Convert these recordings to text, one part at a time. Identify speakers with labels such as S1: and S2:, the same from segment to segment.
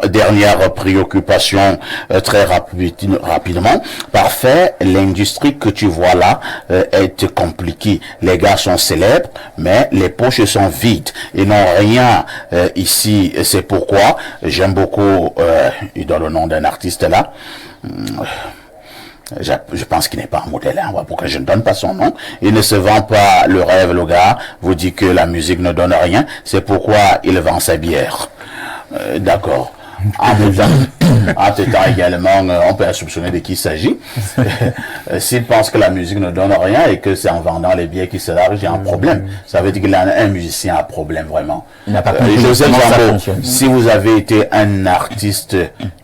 S1: dernière préoccupation très rapidement. Parfait, l'industrie que tu vois là est compliquée. Les gars sont célèbres, mais les poches sont vides. Ils n'ont rien ici. C'est pourquoi j'aime beaucoup, il donne le nom d'un artiste là. Je pense qu'il n'est pas un modèle, hein, pourquoi je ne donne pas son nom. Il ne se vend pas le rêve, le gars vous dit que la musique ne donne rien, c'est pourquoi il vend sa bière. D'accord. En même temps également, on peut soupçonner de qui il s'agit. S'il pense que la musique ne donne rien et que c'est en vendant les bières qu'il se large, il y a un problème. Ça veut dire qu'il a un musicien a un problème vraiment. Joseph Zambo, si vous avez été un artiste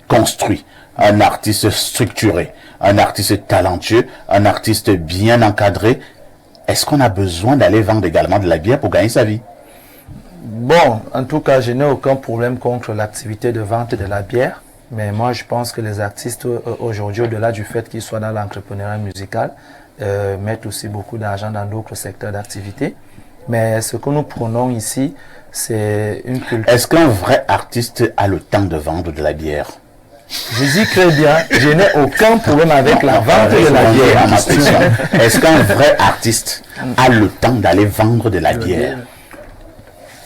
S1: construit, un artiste structuré, un artiste talentueux, un artiste bien encadré, est-ce qu'on a besoin d'aller vendre également de la bière pour gagner sa vie?
S2: Bon, en tout cas, je n'ai aucun problème contre l'activité de vente de la bière, mais moi je pense que les artistes aujourd'hui, au-delà du fait qu'ils soient dans l'entrepreneuriat musical, mettent aussi beaucoup d'argent dans d'autres secteurs d'activité. Mais ce que nous prenons ici, c'est une culture.
S1: Est-ce qu'un vrai artiste a le temps de vendre de la bière?
S2: Je dis très bien, je n'ai aucun problème avec la vente de la bière.
S1: Est-ce qu'un vrai artiste a le temps d'aller vendre de la bière?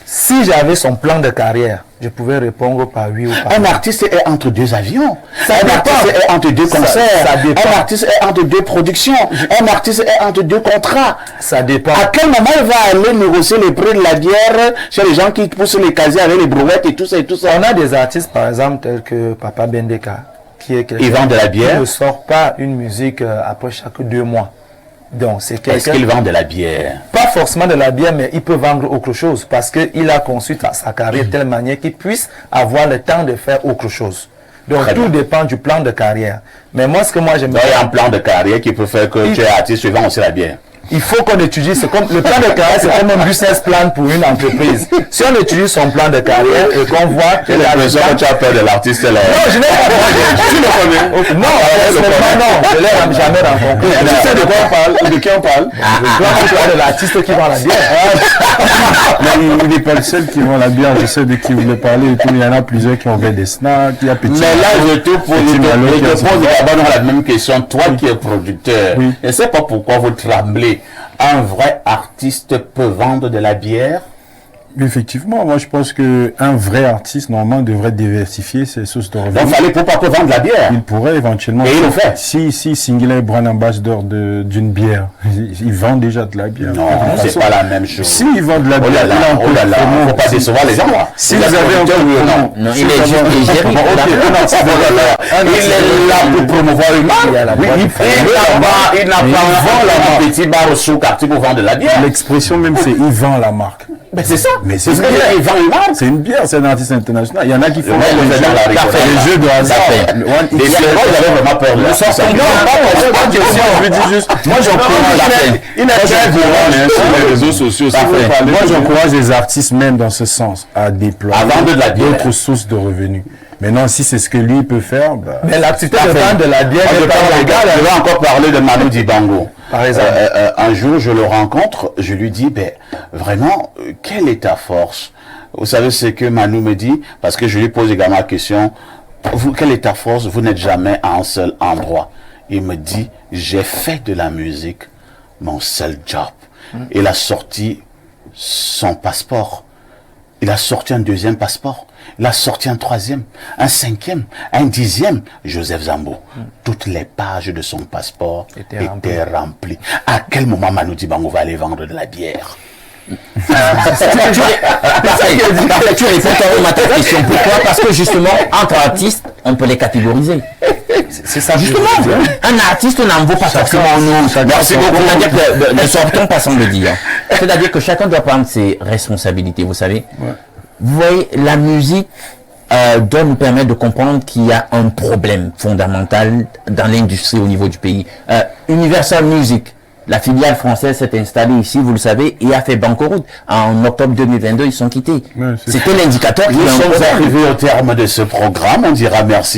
S2: Si j'avais son plan de carrière, je pouvais répondre par oui ou par non.
S1: Un artiste est entre deux avions. Un artiste est entre deux concerts. Un artiste est entre deux productions. Un artiste est entre deux contrats.
S2: Ça dépend.
S1: À quel moment il va aller négocier les prix de la bière chez les gens qui poussent les casiers avec les brouettes et tout ça et tout ça?
S2: On a des artistes, par exemple, tels que Papa Bendeka, qui est quelqu'un
S1: qui vend de la bière.
S2: Qui ne sort pas une musique après chaque 2 mois. Donc, c'est quelqu'un.
S1: Est-ce qu'il vend de la bière?
S2: Pas forcément de la bière, mais il peut vendre autre chose parce qu'il a conçu sa carrière de telle manière qu'il puisse avoir le temps de faire autre chose. Donc, tout dépend du plan de carrière. Mais moi, ce que moi j'aime bien.
S1: Il y a un plan de carrière qui peut faire que tu es artiste, tu vends aussi la bière.
S2: Il faut qu'on étudie, c'est comme le plan de carrière, c'est comme un business plan pour une entreprise. Si on étudie son plan de carrière et qu'on voit que
S1: tu as peur de l'artiste là.
S2: Non, je n'ai pas peur. Tu le connais? Non, je l'ai jamais rencontré.
S1: Tu sais de quoi on parle? De qui on parle?
S2: Je parle de l'artiste qui vend la bière.
S3: Mais il n'est pas le seul qui vend la bière. Je sais de qui vous voulez parler et tout. Il y en a plusieurs qui ont fait des snacks, il y a petit.
S1: Mais là, je te pose d'abord la même question. Toi qui es producteur, je ne sais pas pourquoi vous tremblez. Un vrai artiste peut vendre de la bière?
S3: Effectivement, moi je pense qu'un vrai artiste normalement devrait diversifier ses sources de revenus.
S1: Donc il fallait pas vendre de la bière.
S3: Il pourrait éventuellement.
S1: Et il le fait.
S3: Si Singila est brand ambassadeur d'une bière, il vend déjà de la bière.
S1: Non, c'est pas la même chose.
S3: Si il vend de la bière,
S1: oh là là, faut pas décevoir les gens.
S3: Si vous avez un
S4: non, il est juste légérie.
S1: Il est là pour promouvoir une marque. Il n'a pas un petit bar au sous-quartier pour vendre de la bière.
S3: L'expression même c'est il vend la marque.
S1: Mais c'est ça.
S3: Mais c'est
S1: il vend une marque.
S3: C'est une bière, c'est un artiste international. Il y en a qui font
S1: les jeux de hasard. Les jeux, j'avais vraiment peur de ça.
S3: Moi j'encourage. Il est très violent sur les réseaux sociaux. Moi j'encourage les artistes même dans ce sens à déployer d'autres sources de revenus. Maintenant, si c'est ce que lui peut faire,
S2: mais l'activité de vente de la bière est pas légale.
S1: Je vais encore parler de Manu Dibango.
S2: Par exemple.
S1: Un jour, je le rencontre, je lui dis, vraiment, quelle est ta force? Vous savez ce que Manu me dit? Parce que je lui pose également la question, quelle est ta force? Vous n'êtes jamais à un seul endroit. Il me dit, j'ai fait de la musique mon seul job. Il a sorti son passeport. Il a sorti un 2e passeport. Il a sorti un 3e, un 5e, un 10e. Joseph Zambo. Toutes les pages de son passeport étaient remplies. À quel moment Manu Dibango va aller vendre de la bière?
S4: Tu réponds à ta question. Pourquoi? Parce que justement, entre artistes, on peut les catégoriser.
S2: C'est ça.
S4: Justement, un artiste n'en vaut pas forcément un nom. C'est-à-dire que ne sortons pas sans le dire. C'est-à-dire que chacun doit prendre ses responsabilités, vous savez. Vous voyez, la musique doit nous permettre de comprendre qu'il y a un problème fondamental dans l'industrie au niveau du pays. Universal Music, la filiale française s'est installée ici, vous le savez, et a fait banqueroute. En octobre 2022, ils sont quittés. C'était l'indicateur qui
S1: Nous sommes arrivés au terme de ce programme. On dira merci.